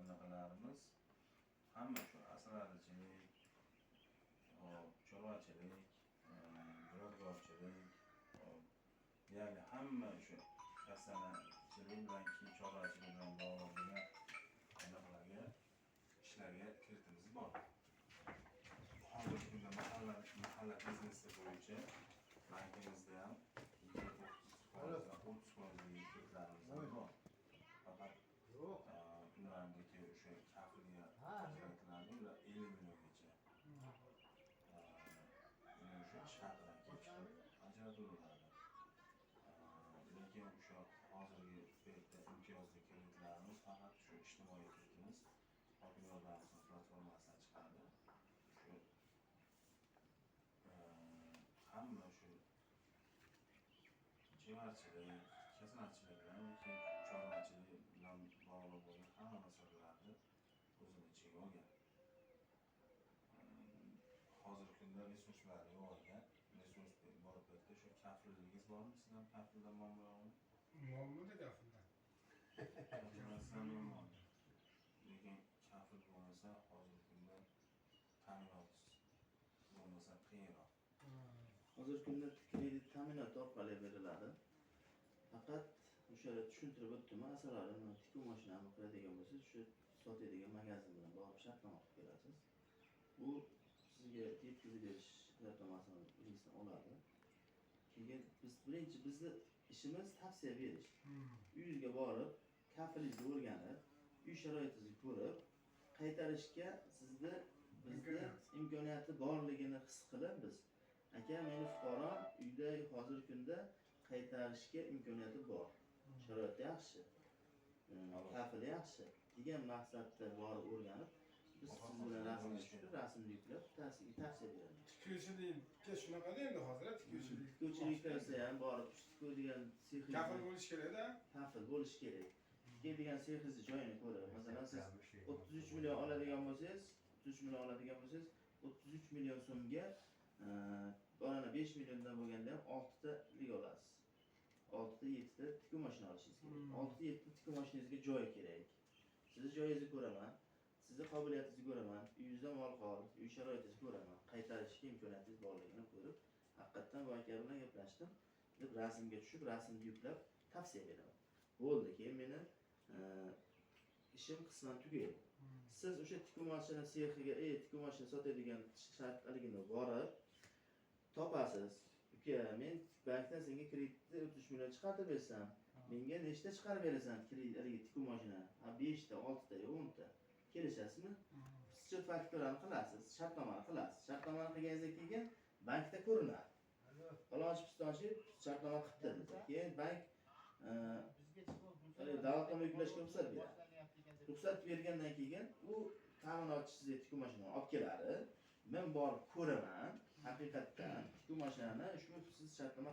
bunaqalarimiz hamma shu asrorchilik, chorvachilik, duradgorchilik, ya'ni hamma shu kasanachilik bilan chorvachilik bilan bog'liq bo'lgan bunaqalarga ishlarga kiritimiz bor. Hozirgi kunda mahalla biznesi bo'yicha bankimizda ham 30% kreditlarimiz bor. Faqat ulardagi o'sha kafilga ajratiladi, ular 50 milliongacha. O'sha shartdan chiqib ajratiladi. Lekin o'sha hozirgi paytda imtiyozli kreditlarimiz faqat shu ijtimoiy kreditimiz Hokim yordamchisi platformasidan chiqadi. Shu hamma shu chevarchilik, kasanachilik bilan yoki chorvachilik bilan bog'liq bo'lgan hamma masalalarni o'zini ichiga olgan. Hozirgi kunda resurslar yo'qolgan. Resurs bor paytda shu kafilligingiz bormi? Sizdan kafildan muammo Muammoda kafildan. Lekin kafil bo'lmasa hozirgi kunda ta'minot bo'lmasa qiyinroq. Hozirgi kunda kredit ta'minot orqali beriladi. Faqat o'sha tushuntirib o'tdim, masalan, tikuv mashinani qiladigan bo'lsangiz, shu sotadigan magazin bilan borib shartnoma qilib berasiz. Bu sizga yetkazib berish shartnomasini birinchidan oladi. Keyin birinchi bizni ishimiz tavsiya berish. Uyingizga borib, kafilingizni o'rganib, uy sharoitingizni ko'rib, qaytarishga bizda imkoniyati borligini his qilib biz aka, meni fuqarom uyda hozirgi kunda qaytarishga imkoniyati bor. Sharoiti yaxshi. Kafili yaxshi. degan maqsadda borib o'rganib, biz siz bilan rasmni yuklab, tavsiya beramiz. Tikuvchilikka shunaqa endi hozir tikuvchilik. Tikuvchilikda esa ham borib, tikuv degan sexi kafil bo'lish kerak-da. Kafil bo'lish kerak. Tikuv degan sexingizni joyini ko'rib, masalan siz 33 million oladigan bo'lsangiz, 33 million so'mga borana 5 milliondan bo'lganda ham 6 ta lig olasiz. 6 ta 7 ta tikuv mashina olishingiz kerak. 6 ta 7 ta tikuv mashinangizga joy kerak. Sizni joyingizni ko'raman, sizni qobiliyatingizni ko'raman, uyingizda mol-hol, uy sharoitingizni ko'raman, qaytarishga imkoniyatingiz borligini ko'rib, haqiqatan bu aka bilan gaplashdim, deb rasmga tushib, rasmni yuklab tavsiya beraman. Bo'ldi, keyin meni ishim qisman tugaydi. Siz o'sha tikuv mashina sexiga, tikuv mashina sotadigan shartligini borib topasiz. Uka, men bankdan senga kreditni 30 million chiqarib bersam, menga nechta chiqarib berasan kreditga tikuv mashina? 5 ta, 6 ta, 10 ta. Kelishasizmi? Sizcha fakturani qilasiz, shartnomani qilasiz. Shartnomani qilganingizdan keyin bankda ko'rinadi. Falonchi shartnoma qildi dedi. Keyin bank davlat tomonidan yuklashga ruxsat beradi. Ruxsat bergandan keyin u ta'minotchi sizga tikuv mashinani olib keladi. Men borib ko'raman, haqiqatdan tikuv mashinani shu siz shartnoma